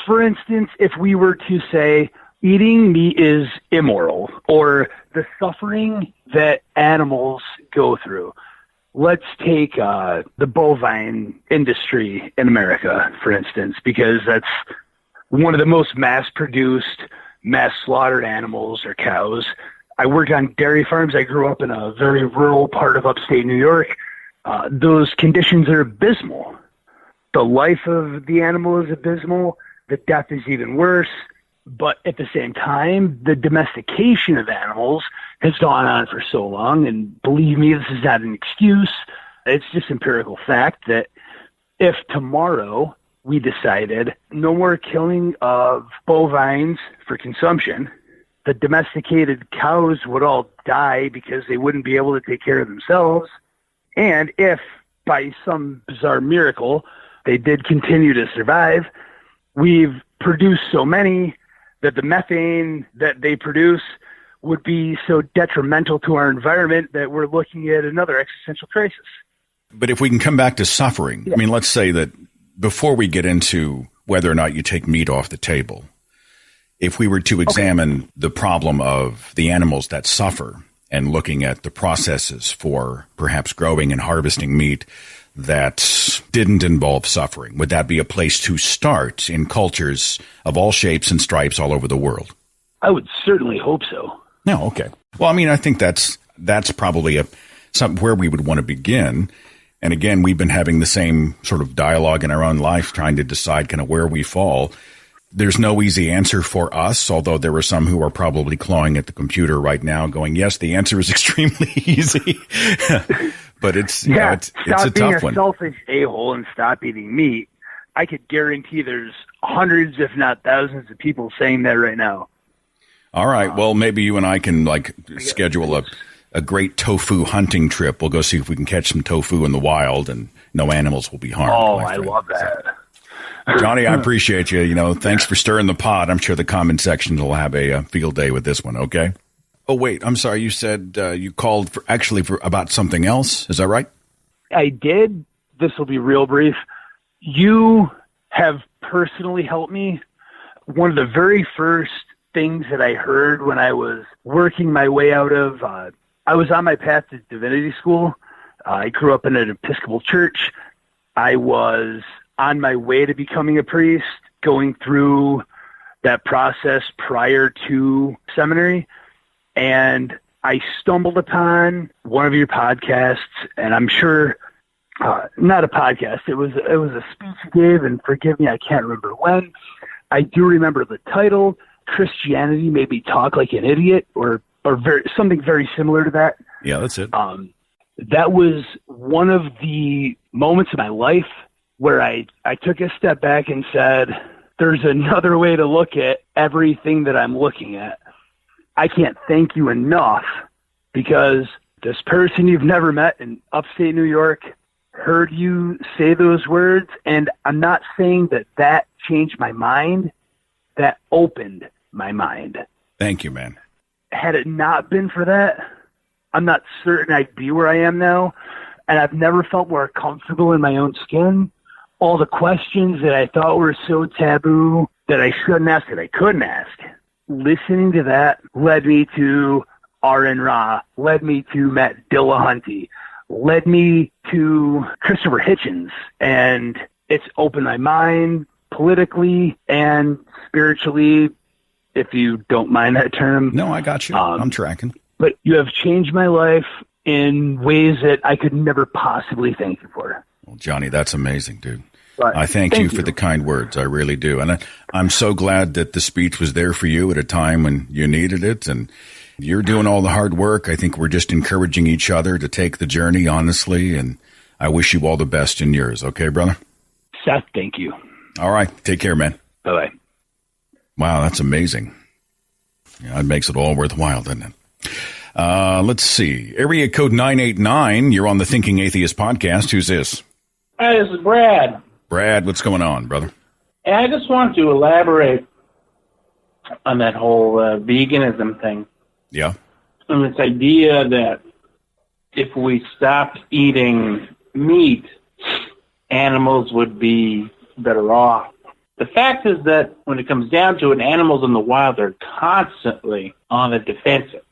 for instance, if we were to say eating meat is immoral, or the suffering that animals go through, let's take the bovine industry in America, for instance, because that's one of the most mass-produced, mass-slaughtered animals are cows. I worked on dairy farms. I grew up in a very rural part of upstate New York. Those conditions are abysmal. The life of the animal is abysmal. The death is even worse. But at the same time, the domestication of animals has gone on for so long. And believe me, this is not an excuse. It's just empirical fact that if tomorrow we decided no more killing of bovines for consumption, the domesticated cows would all die because they wouldn't be able to take care of themselves. And if by some bizarre miracle they did continue to survive, we've produced so many that the methane that they produce would be so detrimental to our environment that we're looking at another existential crisis. But if we can come back to suffering, I mean, let's say that before we get into whether or not you take meat off the table, if we were to examine the problem of the animals that suffer and looking at the processes for perhaps growing and harvesting meat that didn't involve suffering, would that be a place to start in cultures of all shapes and stripes all over the world? I would certainly hope so. No, okay. Well, I mean, I think that's probably something where we would want to begin. And again, we've been having the same sort of dialogue in our own life, trying to decide kind of where we fall. There's no easy answer for us, although there are some who are probably clawing at the computer right now going, yes, the answer is extremely easy. But it's a tough one. Stop being a selfish a-hole and stop eating meat. I could guarantee there's hundreds, if not thousands, of people saying that right now. All right. Well, maybe you and I can schedule a great tofu hunting trip. We'll go see if we can catch some tofu in the wild and no animals will be harmed. Oh, I love that. Johnny, I appreciate you. Thanks for stirring the pot. I'm sure the comment section will have a field day with this one. Okay. Oh, wait, I'm sorry. You said you called for about something else. Is that right? I did. This will be real brief. You have personally helped me. One of the very first things that I heard when I was working my way out of, I was on my path to divinity school. I grew up in an Episcopal church. I was on my way to becoming a priest, going through that process prior to seminary. And I stumbled upon one of your podcasts, and I'm sure, not a podcast, it was a speech you gave, and forgive me, I can't remember when. I do remember the title, Christianity Made Me Talk Like an Idiot, or something very similar to that. Yeah, that's it. That was one of the moments in my life where I took a step back and said, there's another way to look at everything that I'm looking at. I can't thank you enough because this person you've never met in upstate New York heard you say those words, and I'm not saying that changed my mind. That opened my mind. Thank you, man. Had it not been for that, I'm not certain I'd be where I am now, and I've never felt more comfortable in my own skin. All the questions that I thought were so taboo that I shouldn't ask, that I couldn't ask. Listening to that led me to R.N. Ra, led me to Matt Dillahunty, led me to Christopher Hitchens, and it's opened my mind politically and spiritually, if you don't mind that term. No, I got you. I'm tracking. But you have changed my life in ways that I could never possibly thank you for. Well, Johnny, that's amazing, dude. But I thank you for the kind words. I really do. And I'm so glad that the speech was there for you at a time when you needed it. And you're doing all the hard work. I think we're just encouraging each other to take the journey honestly. And I wish you all the best in yours. Okay, brother? Seth, thank you. All right. Take care, man. Bye-bye. Wow, that's amazing. Yeah, it makes it all worthwhile, doesn't it? Let's see. Area code 989. You're on the Thinking Atheist podcast. Who's this? Hi, this is Brad. Brad, what's going on, brother? And I just want to elaborate on that whole veganism thing. Yeah. And this idea that if we stopped eating meat, animals would be better off. The fact is that when it comes down to it, animals in the wild are constantly on the defensive.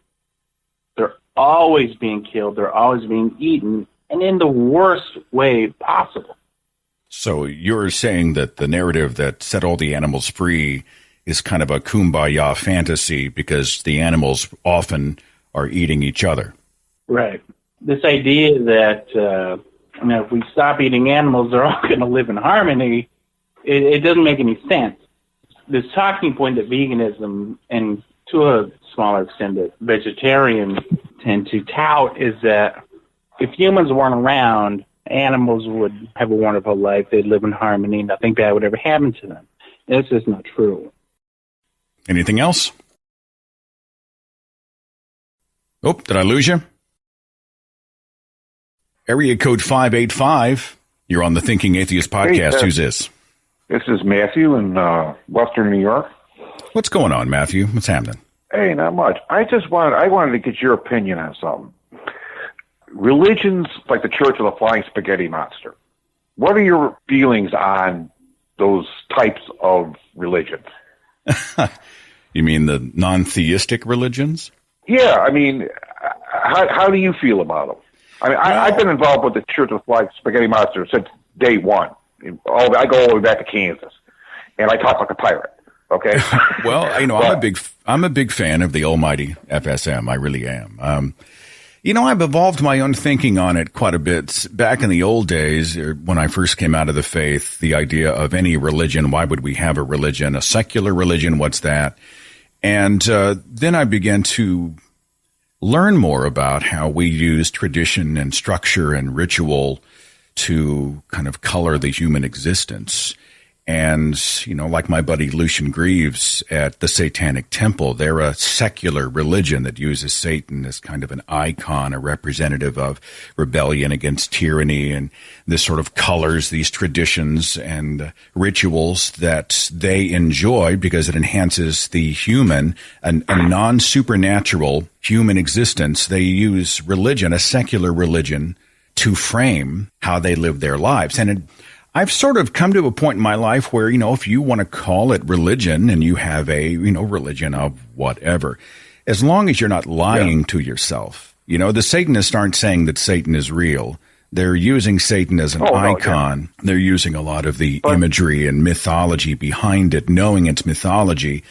They're always being killed. They're always being eaten, and in the worst way possible. So you're saying that the narrative that set all the animals free is kind of a kumbaya fantasy because the animals often are eating each other. Right. This idea that if we stop eating animals, they're all going to live in harmony, it doesn't make any sense. This talking point that veganism, and to a smaller extent that vegetarians tend to tout, is that if humans weren't around, animals would have a wonderful life. They'd live in harmony. Nothing bad would ever happen to them. This is not true. Anything else? Oh, did I lose you? Area code 585. You're on the Thinking Atheist podcast. Hey, Who's this? This is Matthew in Western New York. What's going on, Matthew? What's happening? Hey, not much. I wanted to get your opinion on something. Religions like the Church of the Flying Spaghetti Monster. What are your feelings on those types of religions? You mean the non-theistic religions? Yeah, I mean, how do you feel about them? I mean, I've been involved with the Church of the Flying Spaghetti Monster since day one. I go all the way back to Kansas, and I talk like a pirate. Okay. Well, I'm a big fan of the almighty FSM. I really am. I've evolved my own thinking on it quite a bit. Back in the old days, when I first came out of the faith, the idea of any religion, why would we have a religion? A secular religion, what's that? And then I began to learn more about how we use tradition and structure and ritual to kind of color the human existence. And, like my buddy Lucian Greaves at the Satanic Temple, they're a secular religion that uses Satan as kind of an icon, a representative of rebellion against tyranny. And this sort of colors these traditions and rituals that they enjoy because it enhances the human, a non-supernatural human existence. They use religion, a secular religion, to frame how they live their lives. And I've sort of come to a point in my life where, if you want to call it religion and you have a, religion of whatever, as long as you're not lying to yourself, the Satanists aren't saying that Satan is real. They're using Satan as an icon. Yeah. They're using a lot of the imagery and mythology behind it, knowing it's mythology,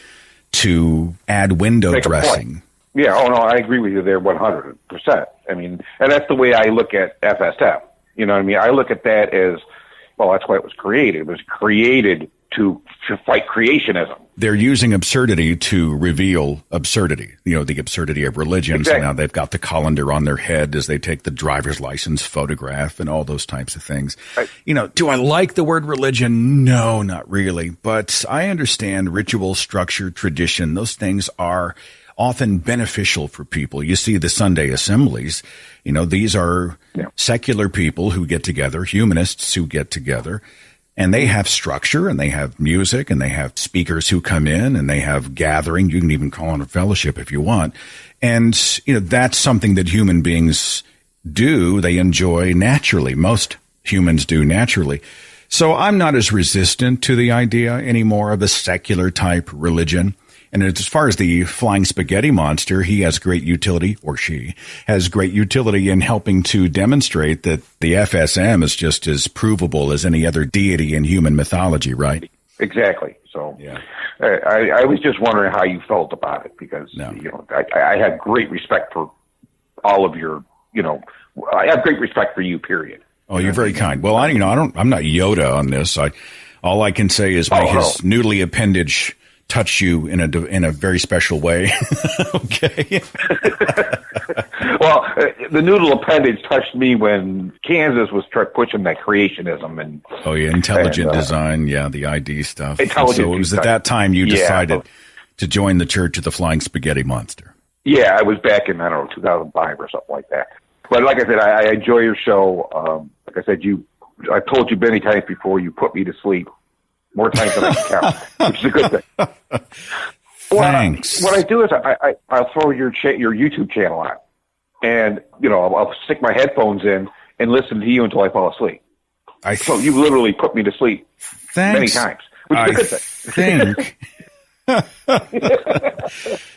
to add window dressing. Yeah, I agree with you there 100%. I mean, and that's the way I look at FSM. You know what I mean? I look at that as, well, that's why it was created. It was created to fight creationism. They're using absurdity to reveal absurdity, the absurdity of religions. Exactly. And now they've got the colander on their head as they take the driver's license photograph and all those types of things. Right. Do I like the word religion? No, not really. But I understand ritual, structure, tradition. Those things are often beneficial for people. You see the Sunday assemblies, these are secular people who get together, humanists who get together, and they have structure and they have music and they have speakers who come in and they have gathering. You can even call it a fellowship if you want. And, that's something that human beings do. They enjoy naturally. Most humans do naturally. So I'm not as resistant to the idea anymore of a secular type religion. And as far as the Flying Spaghetti Monster, he has great utility, or she has great utility in helping to demonstrate that the FSM is just as provable as any other deity in human mythology, right? Exactly. So I was just wondering how you felt about it because, I had great respect for all of your, I have great respect for you, period. Oh, you're very kind. Well, I'm not Yoda on this. All I can say is his noodly appendage touch you in a very special way. Okay. Well, the noodle appendage touched me when Kansas was pushing that creationism and intelligent design, the ID stuff. So it was at that time you decided to join the Church of the Flying Spaghetti Monster. Yeah, I was back in 2005 or something like that. But like I said, I enjoy your show. Like I said, I told you many times before, you put me to sleep. more times than I can count, which is a good thing. Thanks. What I do is I'll throw your YouTube channel on, and I'll stick my headphones in and listen to you until I fall asleep. So you literally put me to sleep many times, which is a good thing.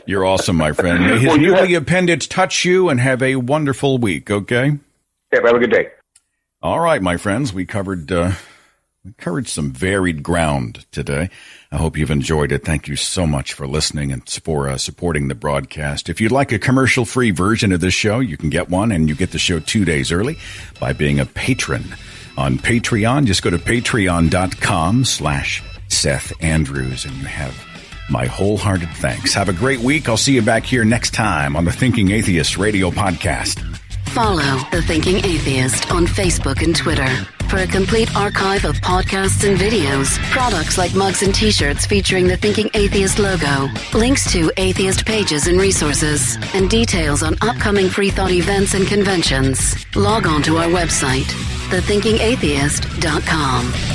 You're awesome, my friend. May his newly appendage touch you, and have a wonderful week, okay? Yeah, have a good day. All right, my friends, we covered some varied ground today. I hope you've enjoyed it. Thank you so much for listening and for supporting the broadcast. If you'd like a commercial-free version of this show, you can get one, and you get the show 2 days early by being a patron on Patreon. Just go to patreon.com/Seth Andrews, and you have my wholehearted thanks. Have a great week. I'll see you back here next time on the Thinking Atheist Radio Podcast. Follow The Thinking Atheist on Facebook and Twitter for a complete archive of podcasts and videos, products like mugs and t-shirts featuring the Thinking Atheist logo, links to atheist pages and resources, and details on upcoming free thought events and conventions. Log on to our website, thethinkingatheist.com.